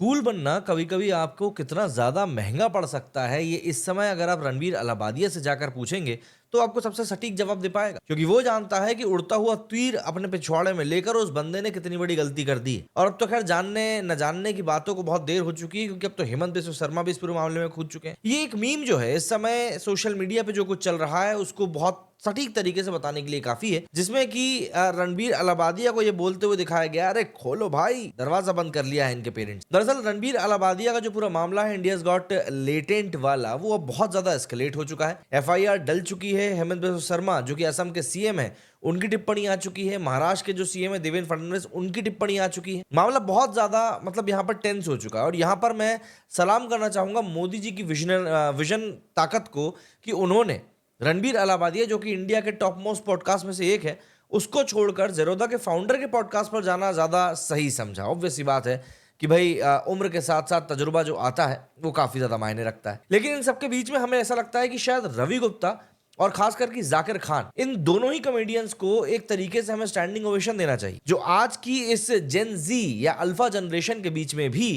Cool बनना कभी-कभी आपको कितना ज़्यादा महँगा पड़ सकता है, ये इस समय अगर आप रणवीर अलाहाबादिया से जाकर पूछेंगे, तो आपको सबसे सटीक जवाब दे पाएगा। क्योंकि वो जानता है कि उड़ता हुआ तीर अपने पिछवाड़े में लेकर उस बंदे ने कितनी बड़ी गलती कर दी है। और अब तो खैर जानने न जानने की बातों को बहुत देर हो चुकी है, क्योंकि अब तो हेमंत बिस्व शर्मा भी इस पूरे मामले में कूद चुके हैं। ये एक मीम जो है इस समय सोशल मीडिया पे जो कुछ चल रहा है, उसको बहुत सटीक तरीके से बताने के लिए काफ़ी है, जिसमें कि रणबीर अलाहाबादिया को ये बोलते हुए दिखाया गया, "अरे खोलो भाई, दरवाज़ा बंद कर लिया है इनके पेरेंट्स।" दरअसल रणबीर अलाहाबादिया का जो पूरा मामला है इंडियाज़ गॉट लेटेंट वाला, वो अब बहुत ज़्यादा एस्केलेट हो चुका है। एफआईआर डल चुकी है। हेमंत बिस्व शर्मा जो कि असम के सीएम हैं, उनकी टिप्पणी आ चुकी है। महाराष्ट्र के जो सीएम है देवेंद्र फडणवीस, उनकी टिप्पणी आ चुकी है। मामला बहुत ज़्यादा मतलब यहाँ पर टेंस हो चुका है और यहाँ पर मैं सलाम करना चाहूँगा मोदी जी की विज़न ताकत को कि उन्होंने रणबीर अलाहाबादिया जो कि इंडिया के टॉप मोस्ट पॉडकास्ट में से एक है, उसको छोड़कर ज़ेरोधा के फाउंडर के पॉडकास्ट पर जाना ज़्यादा सही समझा। ऑब्वियस सी बात है कि भाई उम्र के साथ-साथ तजुर्बा जो आता है, वो काफ़ी ज़्यादा मायने रखता है। लेकिन इन सब के बीच में हमें ऐसा लगता है कि शायद रवि गुप्ता और खासकर कि ज़ाकिर खान, इन दोनों ही कॉमेडियंस को एक तरीके से हमें स्टैंडिंग ओवेशन देना चाहिए। जो आज की इस जेन ज़ी या अल्फा जनरेशन के बीच में भी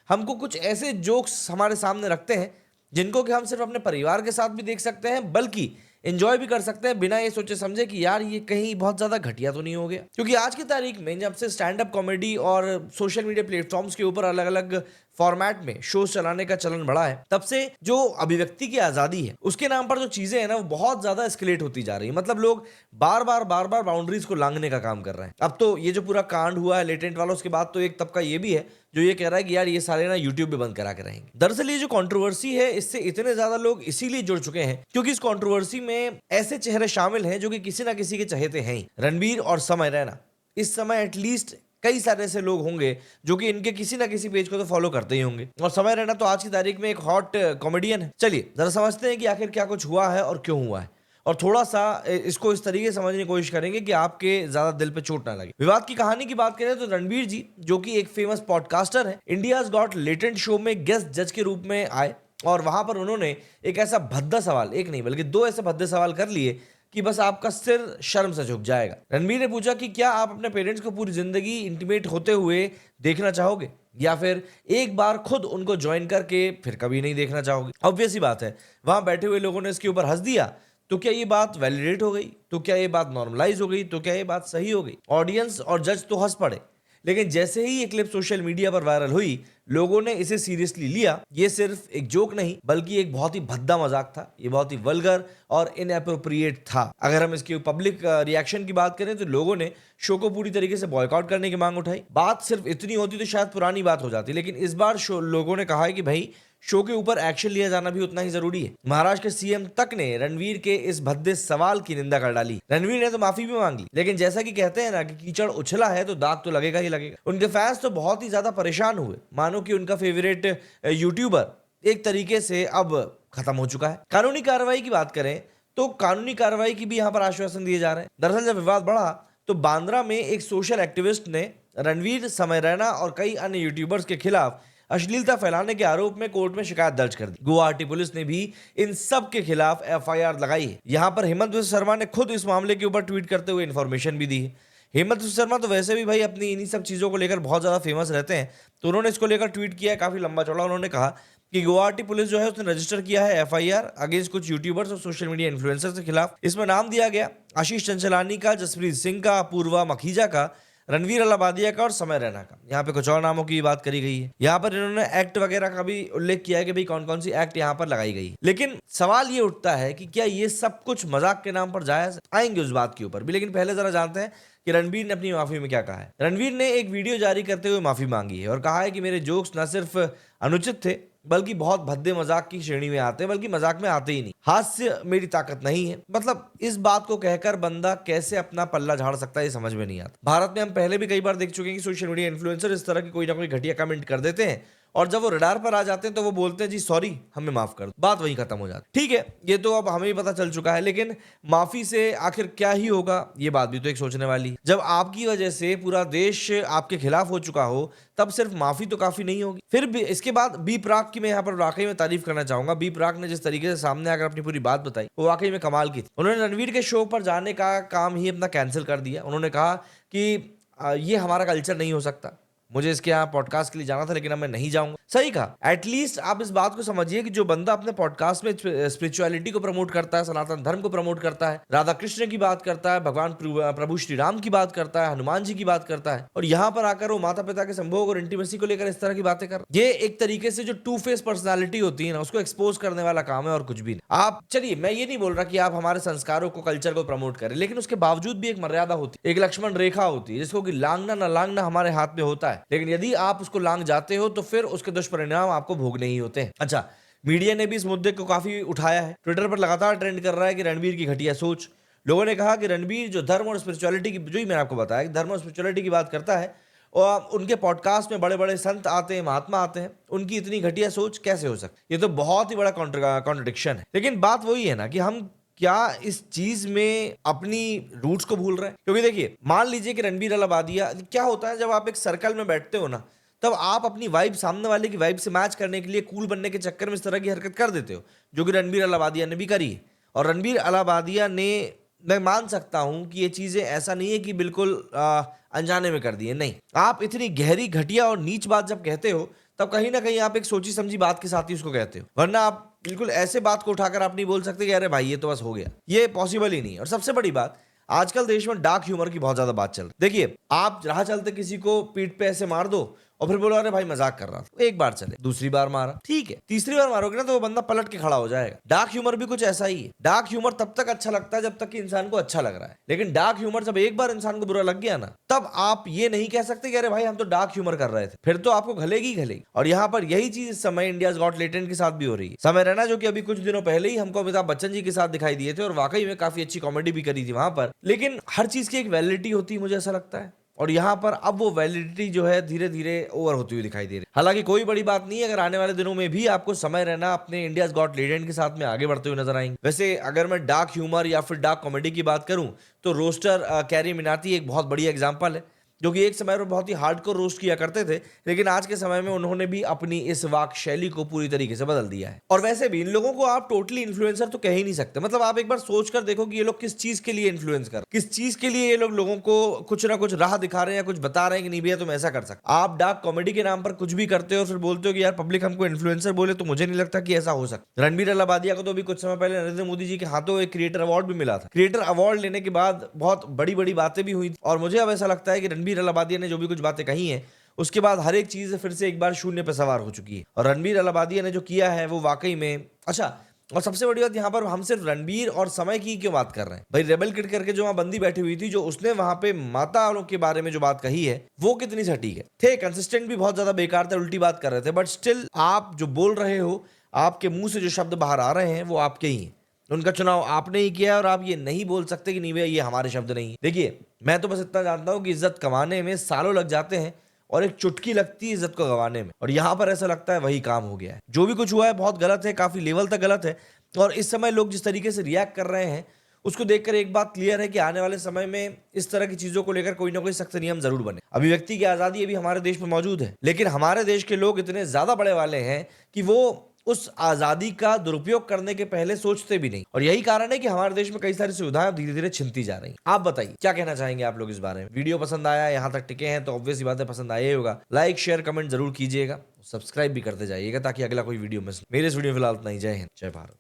हमको कुछ ऐसे जोक्स हमारे सामने रखते हैं, जिनको कि हम सिर्फ अपने परिवार के साथ भी देख सकते हैं, बल्कि एंजॉय भी कर सकते हैं बिना ये सोचे समझे कि यार ये कहीं बहुत ज़्यादा घटिया तो नहीं हो गया। क्योंकि आज की तारीख में जब से स्टैंड अप कॉमेडी और सोशल मीडिया प्लेटफॉर्म्स के ऊपर अलग-अलग फॉर्मेट में शोज चलाने का चलन बढ़ा है, तब से जो अभिव्यक्ति की आज़ादी है, उसके नाम पर जो चीज़ें हैं ना, वो बहुत ज़्यादा एस्केलेट होती जा रही है। मतलब लोग बार-बार बाउंड्रीज़ को लांघने का काम कर रहे हैं। अब तो ये जो पूरा कांड हुआ है लेटेंट वाला, उसके बाद तो एक तबका ये भी है जो ये कह रहा है कि यार ये साले ना यूट्यूब पे बंद करा के रहेंगे। दरअसल ये जो कंट्रोवर्सी है, इससे इतने ज्यादा लोग इसीलिए जुड़ चुके हैं क्योंकि इस कंट्रोवर्सी में ऐसे चेहरे शामिल हैं जो कि किसी ना किसी के चहेते हैं ही। रणबीर और समय रैना, इस समय एटलीस्ट कई सारे ऐसे लोग होंगे जो कि इनके किसी ना किसी पेज को तो फॉलो करते ही होंगे। और समय रैना तो आज की तारीख में एक हॉट कॉमेडियन है। चलिए जरा समझते हैं कि आखिर क्या कुछ हुआ है और क्यों हुआ है, और थोड़ा सा इसको इस तरीके से समझने की कोशिश करेंगे कि आपके ज्यादा दिल पे चोट ना लगे। विवाद की कहानी की बात करें तो रणबीर जी जो कि एक फेमस पॉडकास्टर है, इंडियाज गॉट लेटेंट शो में गेस्ट जज के रूप में आए और वहां पर उन्होंने एक ऐसा भद्दा सवाल, एक नहीं बल्कि दो ऐसे भद्दे सवाल कर लिए कि बस आपका सिर शर्म से झुक जाएगा। रणबीर ने पूछा कि क्या आप अपने पेरेंट्स को पूरी जिंदगी इंटीमेट होते हुए देखना चाहोगे या फिर एक बार खुद उनको ज्वाइन करके फिर कभी नहीं देखना चाहोगे। ऑब्वियस ही बात है, वहां बैठे हुए लोगों ने इसके ऊपर हंस दिया। तो क्या ये बात वैलिडेट हो गई? तो क्या ये बात नॉर्मलाइज हो गई? तो क्या ये बात सही हो गई? ऑडियंस और जज तो हंस पड़े, लेकिन जैसे ही ये क्लिप सोशल मीडिया पर वायरल हुई, लोगों ने इसे सीरियसली लिया। ये सिर्फ एक जोक नहीं बल्कि एक बहुत ही भद्दा मजाक था। ये बहुत ही वल्गर और इनएप्रोप्रिएट था। अगर हम इसके पब्लिक रिएक्शन की बात करें तो लोगों ने शो को पूरी तरीके से बॉयकॉट करने की मांग उठाई। बात सिर्फ इतनी होती तो शायद पुरानी बात हो जाती, लेकिन इस बार शो लोगों ने कहा है कि भाई शो के ऊपर एक्शन लिया जाना भी उतना ही जरूरी है। महाराष्ट्र के सीएम तक ने रणवीर के इस भद्दे सवाल की निंदा कर डाली। रणवीर ने तो माफी भी मांग ली, लेकिन जैसा कि कहते हैं ना कि कीचड़ उछला है तो दाग तो लगेगा ही लगेगा। उनके फैंस तो बहुत ही ज्यादा परेशान हुए, मानो कि उनका फेवरेट यूट्यूबर एक तरीके से अब खत्म हो चुका है। कानूनी कार्रवाई की बात करें तो कानूनी कार्रवाई की भी यहाँ पर आश्वासन दिए जा रहे हैं। दरअसल जब विवाद बढ़ा तो बांद्रा में एक सोशल एक्टिविस्ट ने रणवीर, समय रैना और कई अन्य यूट्यूबर्स के खिलाफ अश्लीलता फैलाने के आरोप में कोर्ट में शिकायत दर्ज कर दी। गुवाहाटी पुलिस ने भी इन सब के खिलाफ एफआईआर लगाई है। यहाँ पर हेमंत बिस्व शर्मा ने खुद इस मामले के ऊपर ट्वीट करते हुए इन्फॉर्मेशन भी दी है। हेमंत बिस्व शर्मा तो वैसे भी भाई अपनी इन्हीं सब चीज़ों को लेकर बहुत ज़्यादा फेमस रहते हैं, तो उन्होंने इसको लेकर ट्वीट किया है काफ़ी लंबा चौड़ा। उन्होंने कहा कि गुवाहाटी पुलिस जो है उसने रजिस्टर किया है एफआईआर अगेंस्ट कुछ यूट्यूबर्स और सोशल मीडिया इन्फ्लुएंसर्स के खिलाफ। इसमें नाम दिया गया आशीष चंचलानी का, जसप्रीत सिंह का, अपूर्वा मखीजा का, रणवीर अलाहाबादिया का और समय रैना का। यहाँ पे कुछ और नामों की बात करी गई है। यहाँ पर इन्होंने एक्ट वगैरह का भी उल्लेख किया है कि भाई कौन कौन सी एक्ट यहाँ पर लगाई गई। लेकिन सवाल ये उठता है कि क्या ये सब कुछ मजाक के नाम पर जायज है? आएंगे उस बात के ऊपर भी, लेकिन पहले जरा जानते हैं कि रणवीर ने अपनी माफी में क्या कहा है। रणवीर ने एक वीडियो जारी करते हुए माफी मांगी है और कहा है कि मेरे जोक्स न सिर्फ अनुचित थे बल्कि बहुत भद्दे मजाक की श्रेणी में आते हैं, बल्कि मजाक में आते ही नहीं। हास्य मेरी ताकत नहीं है। मतलब इस बात को कहकर बंदा कैसे अपना पल्ला झाड़ सकता है ये समझ में नहीं आता। भारत में हम पहले भी कई बार देख चुके हैं कि सोशल मीडिया इन्फ्लुएंसर इस तरह की कोई ना कोई घटिया कमेंट कर देते हैं और जब वो रडार पर आ जाते हैं तो वो बोलते हैं जी सॉरी, हमें माफ कर दो, बात वहीं खत्म हो जाती। ठीक है, ये तो अब हमें भी पता चल चुका है, लेकिन माफी से आखिर क्या ही होगा, ये बात भी तो एक सोचने वाली। जब आपकी वजह से पूरा देश आपके खिलाफ हो चुका हो तब सिर्फ माफी तो काफी नहीं होगी। फिर भी इसके बाद बी प्राक की मैं यहाँ पर वाकई में तारीफ करना चाहूंगा। बी प्राक ने जिस तरीके से सामने आकर अपनी पूरी बात बताई वो वाकई में कमाल की थी। उन्होंने रणवीर के शो पर जाने का काम ही अपना कैंसिल कर दिया। उन्होंने कहा कि ये हमारा कल्चर नहीं हो सकता, मुझे इसके यहाँ पॉडकास्ट के लिए जाना था लेकिन अब मैं नहीं जाऊंगा। सही कहा। एटलीस्ट आप इस बात को समझिए कि जो बंदा अपने पॉडकास्ट में स्पिरिचुअलिटी को प्रमोट करता है, सनातन धर्म को प्रमोट करता है, राधा कृष्ण की बात करता है, भगवान प्रभु श्री राम की बात करता है, हनुमान जी की बात करता है, और यहाँ पर आकर वो माता पिता के संभोग और इंटीमेसी को लेकर इस तरह की बातें कर, ये एक तरीके से जो टू फेस पर्सनालिटी होती है ना, उसको एक्सपोज करने वाला काम है और कुछ भी नहीं। आप चलिए, मैं ये नहीं बोल रहा कि आप हमारे संस्कारों को, कल्चर को प्रमोट करें, लेकिन उसके बावजूद भी एक मर्यादा होती है, एक लक्ष्मण रेखा होती है जिसको कि लांघना ना लांघना हमारे हाथ में होता है। लेकिन यदि आप उसको लांघ जाते हो तो फिर उसके दुष्परिणाम आपको भोगने ही होते हैं। अच्छा, मीडिया ने भी इस मुद्दे को काफी उठाया है। ट्विटर पर लगातार ट्रेंड कर रहा है कि रणबीर की घटिया सोच। लोगों ने कहा कि रणबीर जो धर्म और स्पिरिचुअलिटी की, जो ही मैंने आपको बताया कि धर्म और स्पिरिचुअलिटी की बात करता है, और उनके पॉडकास्ट में बड़े बड़े संत आते हैं, महात्मा आते हैं, उनकी इतनी घटिया सोच कैसे हो सकती? ये तो बहुत ही बड़ा कॉन्ट्रडिक्शन है। लेकिन बात वही है ना कि हम क्या इस चीज में अपनी रूट्स को भूल रहे हैं? क्योंकि देखिए, मान लीजिए कि रणबीर अलाबादिया, क्या होता है जब आप एक सर्कल में बैठते हो ना, तब आप अपनी वाइब सामने वाले की वाइब से मैच करने के लिए कूल बनने के चक्कर में इस तरह की हरकत कर देते हो, जो कि रणबीर अलाबादिया ने भी करी है। और रणबीर अलाबादिया ने, मैं मान सकता हूं कि ये चीजें ऐसा नहीं है कि बिल्कुल अनजाने में कर दी है, नहीं। आप इतनी गहरी, घटिया और नीच बात जब कहते हो, तब कहीं ना कहीं आप एक सोची समझी बात के साथ ही उसको कहते हो, वरना आप बिल्कुल ऐसे बात को उठाकर आप नहीं बोल सकते कि अरे भाई ये तो बस हो गया। ये पॉसिबल ही नहीं है। और सबसे बड़ी बात, आजकल देश में डार्क ह्यूमर की बहुत ज्यादा बात चल रही है। देखिए, आप राह चलते किसी को पीठ पे ऐसे मार दो और फिर बोलो अरे भाई मजाक कर रहा था। एक बार चले, दूसरी बार मारा, ठीक है, तीसरी बार मारोगे ना तो वो बंदा पलट के खड़ा हो जाएगा। डार्क ह्यूमर भी कुछ ऐसा ही है। डार्क ह्यूमर तब तक अच्छा लगता है जब तक कि इंसान को अच्छा लग रहा है, लेकिन डार्क ह्यूमर जब एक बार इंसान को बुरा लग गया ना, तब आप ये नहीं कह सकते कि अरे भाई हम तो डार्क ह्यूमर कर रहे थे, फिर तो आपको घलेगी घलेगी। और यहाँ पर यही चीज इस समय इंडियाज गॉट टैलेंट के साथ भी हो रही है। समय रैना, जो कि अभी कुछ दिनों पहले ही हमको अमिताभ बच्चन जी के साथ दिखाई दिए थे और वाकई में काफी अच्छी कॉमेडी भी करी थी वहां पर, लेकिन हर चीज की एक वैलिडिटी होती है, मुझे ऐसा लगता है। और यहाँ पर अब वो वैलिडिटी जो है धीरे धीरे ओवर होती हुई दिखाई दे रही है। हालांकि कोई बड़ी बात नहीं है अगर आने वाले दिनों में भी आपको समय रहना अपने इंडियाज गॉट टैलेंट के साथ में आगे बढ़ते हुए नजर आएंगे। वैसे अगर मैं डार्क ह्यूमर या फिर डार्क कॉमेडी की बात करूं तो रोस्टर कैरी मिनाटी एक बहुत बड़ी एग्जाम्पल है, जो कि एक समय में बहुत ही हार्डकोर रोस्ट किया करते थे, लेकिन आज के समय में उन्होंने भी अपनी इस वाक शैली को पूरी तरीके से बदल दिया है। और वैसे भी इन लोगों को आप टोटली इन्फ्लुएंसर तो कह ही नहीं सकते। मतलब आप एक बार सोच कर देखो कि ये लोग किस चीज के लिए इन्फ्लुएंस कर, किस चीज के लिए ये लोग लोगों को कुछ ना कुछ राह दिखा रहे हैं या कुछ बता रहे हैं कि नहीं भैया तुम ऐसा कर सकते। आप डार्क कॉमेडी के नाम पर कुछ भी करते हो और फिर बोलते हो कि यार पब्लिक हमको इन्फ्लुएंसर बोले, तो मुझे नहीं लगता कि ऐसा हो सकता। रणबीर अलाबादिया को तो अभी कुछ समय पहले नरेंद्र मोदी जी के हाथों एक क्रिएटर अवार्ड भी मिला था। क्रिएटर अवार्ड लेने के बाद बहुत बड़ी बड़ी बातें भी हुई, और मुझे अब ऐसा लगता है कि रणबीर अलाबादिया ने जो भी कुछ बातें कही हैं, उसके बाद हर एक चीज फिर से एक बार शून्य पर सवार हो चुकी है। और रणबीर अलाबादिया ने जो किया है वो वाकई में अच्छा। और सबसे बड़ी बात, यहाँ पर हम सिर्फ रणबीर और समय की क्यों बात कर रहे हैं भाई? रेबल किड करके जो वहां बंदी बैठी हुई थी, जो उसने वहां पे माता के बारे में जो बात कही है, वो कितनी सटीक है? थे कंसिस्टेंट भी बहुत ज्यादा बेकार थे, उल्टी बात कर रहे थे, बट स्टिल आप जो बोल रहे हो, आपके मुंह से जो शब्द बाहर आ रहे हैं वो आपके ही हैं। उनका चुनाव आपने ही किया और आप ये नहीं बोल सकते कि नहीं भैया ये हमारे शब्द नहीं है। देखिए, मैं तो बस इतना जानता हूं कि इज्जत कमाने में सालों लग जाते हैं और एक चुटकी लगती है इज्जत को गंवाने में, और यहां पर ऐसा लगता है वही काम हो गया है। जो भी कुछ हुआ है बहुत गलत है, काफी लेवल तक गलत है। और इस समय लोग जिस तरीके से रिएक्ट कर रहे हैं, उसको देखकर एक बात क्लियर है कि आने वाले समय में इस तरह की चीजों को लेकर कोई ना कोई सख्त नियम जरूर बने। अभिव्यक्ति की आजादी अभी हमारे देश में मौजूद है, लेकिन हमारे देश के लोग इतने ज्यादा बड़े वाले हैं कि वो उस आजादी का दुरुपयोग करने के पहले सोचते भी नहीं। और यही कारण है कि हमारे देश में कई सारी सुविधाएं धीरे धीरे छिनती जा रही हैं। आप बताइए क्या कहना चाहेंगे आप लोग इस बारे में? वीडियो पसंद आया, यहां तक टिके हैं तो ऑब्वियसली बात है पसंद आया ही होगा। लाइक शेयर कमेंट जरूर कीजिएगा, सब्सक्राइब भी करते जाइएगा ताकि अगला कोई वीडियो मिस। मेरे इस वीडियो फिलहाल इतना ही। जय हिंद, जय भारत।